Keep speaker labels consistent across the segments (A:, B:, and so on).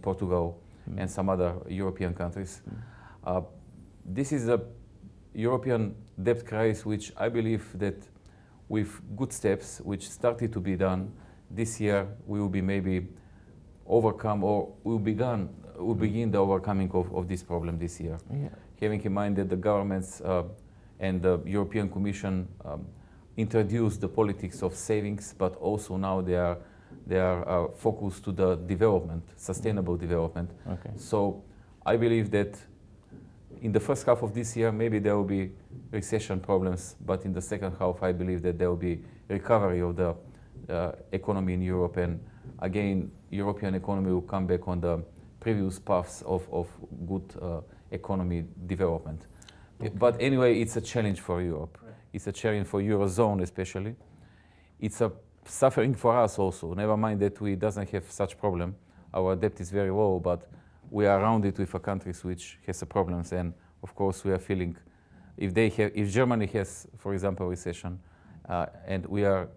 A: Portugal, and some other European countries. This is a European debt crisis, which I believe that with good steps, which started to be done this year, we will be maybe overcome, or we'll begin the overcoming of this problem this year. Yeah. Having in mind that the governments and the European Commission introduced the politics of savings, but also now they are focused to the development, sustainable development. Okay. So I believe that in the first half of this year, maybe there will be recession problems, but in the second half, I believe that there will be recovery of the economy in Europe, and again, European economy will come back on the previous paths of good economy development. Okay. But anyway, it's a challenge for Europe. Right. It's a challenge for Eurozone especially. It's a suffering for us also. Never mind that we doesn't have such problem. Our debt is very low, but we are around it with countries which has problems, and of course we are feeling if Germany has, for example, recession, and we are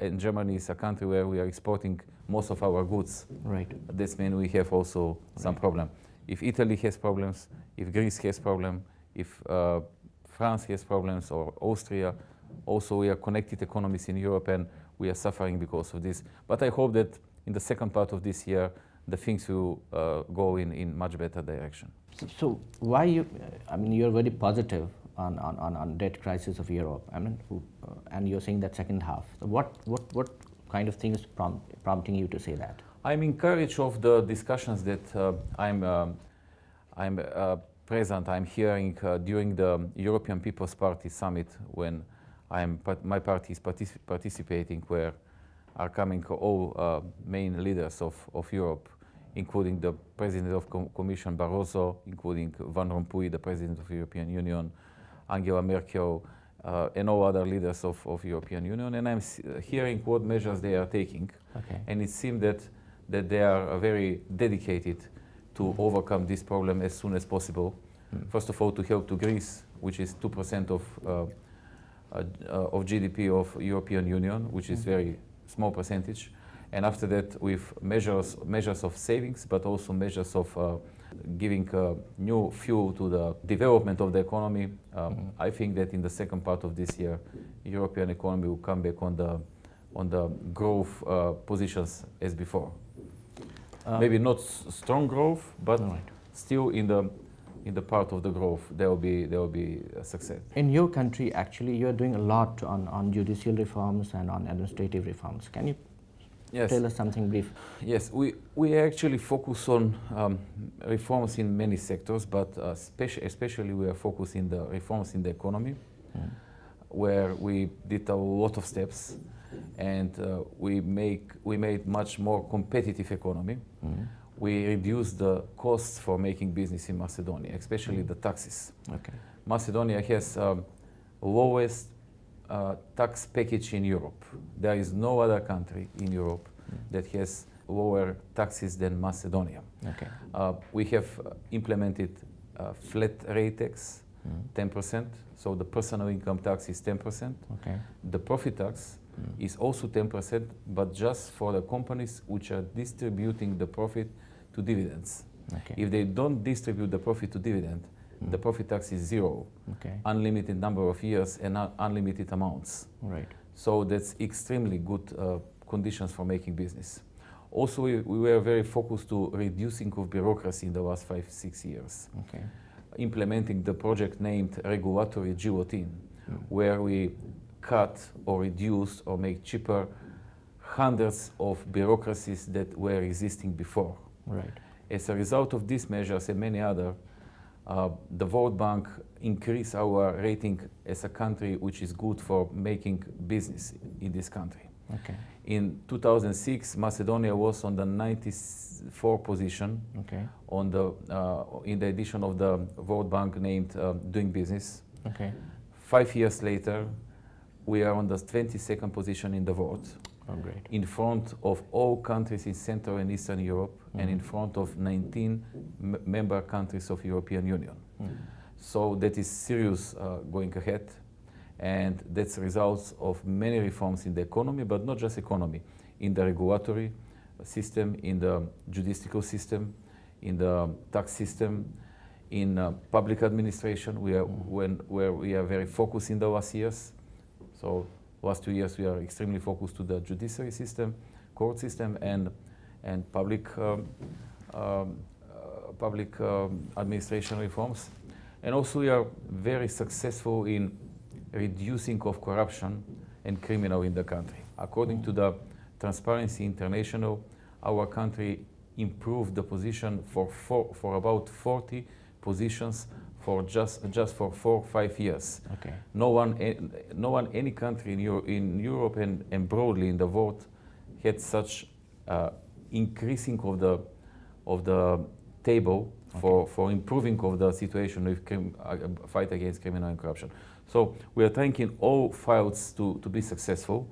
A: and Germany is a country where we are exporting most of our goods. Right. This means we have also some problem. If Italy has problems, if Greece has problem, if France has problems, or Austria, also we are connected economies in Europe, and we are suffering because of this. But I hope that in the second part of this year, the things will go in much better direction.
B: So why you? I mean, you're very positive on debt crisis of Europe. I mean, and you're saying that second half. So what kind of things prompting you to say that?
A: I'm encouraged of the discussions that I'm present. I'm hearing during the European People's Party summit when my party is participating, where are coming all main leaders of Europe, including the President of Commission Barroso, including Van Rompuy, the President of European Union, Angela Merkel, and all other leaders of European Union. And I'm hearing what measures they are taking. Okay. And it seems that they are very dedicated to overcome this problem as soon as possible. First of all, to help to Greece, which is 2% of GDP of European Union, which is very small percentage. And after that, with measures of savings, but also measures of giving new fuel to the development of the economy. I think that in the second part of this year, European economy will come back on the growth positions as before. Maybe not strong growth, but still in the part of the growth, there will be a success.
B: In your country, actually, you are doing a lot on judicial reforms and on administrative reforms. Can you tell us something brief?
A: Yes, we actually focus on reforms in many sectors, but especially we are focusing the reforms in the economy, where we did a lot of steps, and we made much more competitive economy. We reduced the costs for making business in Macedonia, especially the taxes. Okay. Macedonia has lowest tax package in Europe. There is no other country in Europe that has lower taxes than Macedonia. Okay. We have implemented flat rate tax, 10%. So the personal income tax is 10%. Okay. The profit tax is also 10%, but just for the companies which are distributing the profit to dividends. Okay. If they don't distribute the profit to dividend, the profit tax is zero. Okay. Unlimited number of years and unlimited amounts. Right. So that's extremely good conditions for making business. Also, we were very focused to reducing of bureaucracy in the last 5-6 years. Okay. Implementing the project named Regulatory Guillotine, where we cut or reduce or make cheaper hundreds of bureaucracies that were existing before. Right. As a result of these measures and many other, the World Bank increased our rating as a country which is good for making business in this country. Okay. In 2006, Macedonia was on the 94th position on the, in the edition of the World Bank named Doing Business. Okay. 5 years later, we are on the 22nd position in the world. Oh, great. In front of all countries in Central and Eastern Europe, and in front of 19 member countries of European Union. So that is serious going ahead, and that's the results of many reforms in the economy, but not just economy, in the regulatory, system, in the judicial system, in the tax system, in public administration. We are where we are very focused in the last years. So last 2 years we are extremely focused to the judiciary system, court system, and public administration reforms. And also we are very successful in reducing of corruption and criminal in the country. According to the Transparency International, our country improved the position for about 40 positions for just for 4 or 5 years.
B: Okay.
A: No one, any country in Europe and broadly in the world had such increasing of the table for improving of the situation with fight against criminal and corruption. So we are trying in all files to be successful,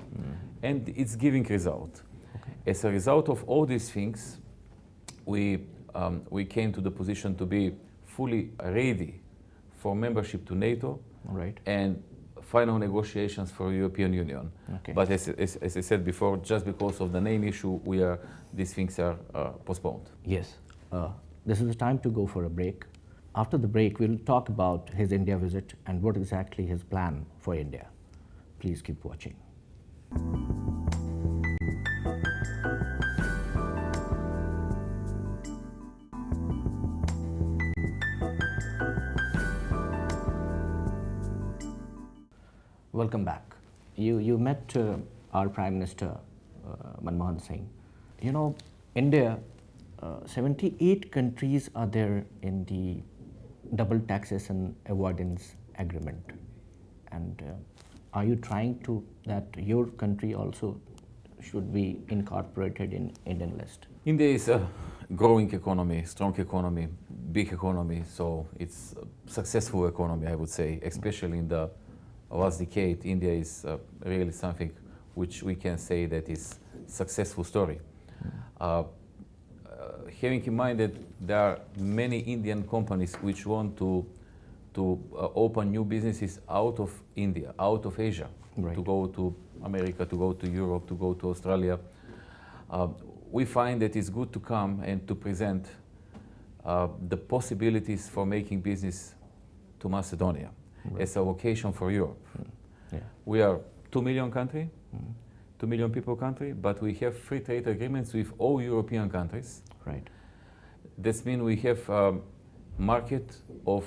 A: and it's giving result.
B: Okay.
A: As a result of all these things, we came to the position to be fully ready for membership to NATO,
B: right,
A: and final negotiations for European Union.
B: Okay.
A: But as I said before, just because of the name issue, these things are postponed.
B: Yes. This is the time to go for a break. After the break, we'll talk about his India visit and what exactly his plan for India. Please keep watching. Welcome back. You met our Prime Minister, Manmohan Singh. You know, India, 78 countries are there in the double taxation avoidance agreement. And are you trying to that your country also should be incorporated in Indian list?
A: India is a growing economy, strong economy, big economy, so it's a successful economy, I would say, especially in the last decade. India is really something which we can say that is successful story. Having in mind that there are many Indian companies which want to open new businesses out of India, out of Asia,
B: right,
A: to go to America, to go to Europe, to go to Australia. We find that it's good to come and to present the possibilities for making business to Macedonia, right, as a location for Europe.
B: Yeah.
A: We are 2 million country, 2 million people country, but we have free trade agreements with all European countries.
B: Right.
A: This means we have a market of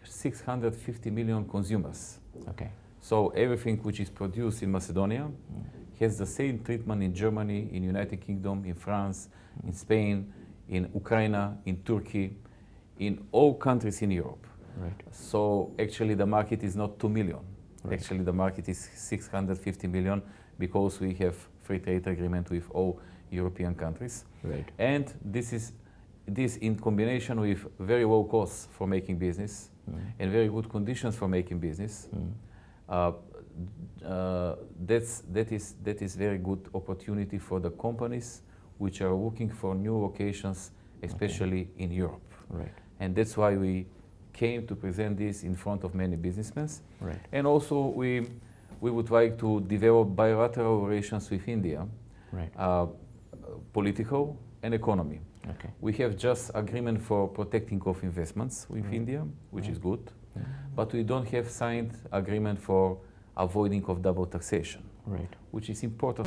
A: 650 million consumers.
B: Okay.
A: So everything which is produced in Macedonia has the same treatment in Germany, in United Kingdom, in France, in Spain, in Ukraine, in Turkey, in all countries in Europe.
B: Right.
A: So actually the market is not 2 million.
B: Right.
A: Actually the market is 650 million because we have free trade agreement with all European countries.
B: Right.
A: And this in combination with very low costs for making business and very good conditions for making business. That is very good opportunity for the companies which are looking for new locations, especially in Europe.
B: Right.
A: And that's why we came to present this in front of many businessmen.
B: Right.
A: And also we would like to develop bilateral relations with India,
B: right,
A: political and economy.
B: Okay.
A: We have just agreement for protecting of investments with India, which is good, but we don't have signed agreement for avoiding of double taxation,
B: right,
A: which is important